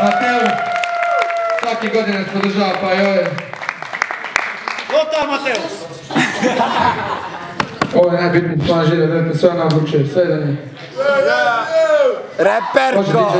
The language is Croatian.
Mateu, svaki godine nas podržava, pa i ove. Lota Mateu! Ovo je najbitniji plan žive, da sve ona odlučuje, sve da nije. Reperko!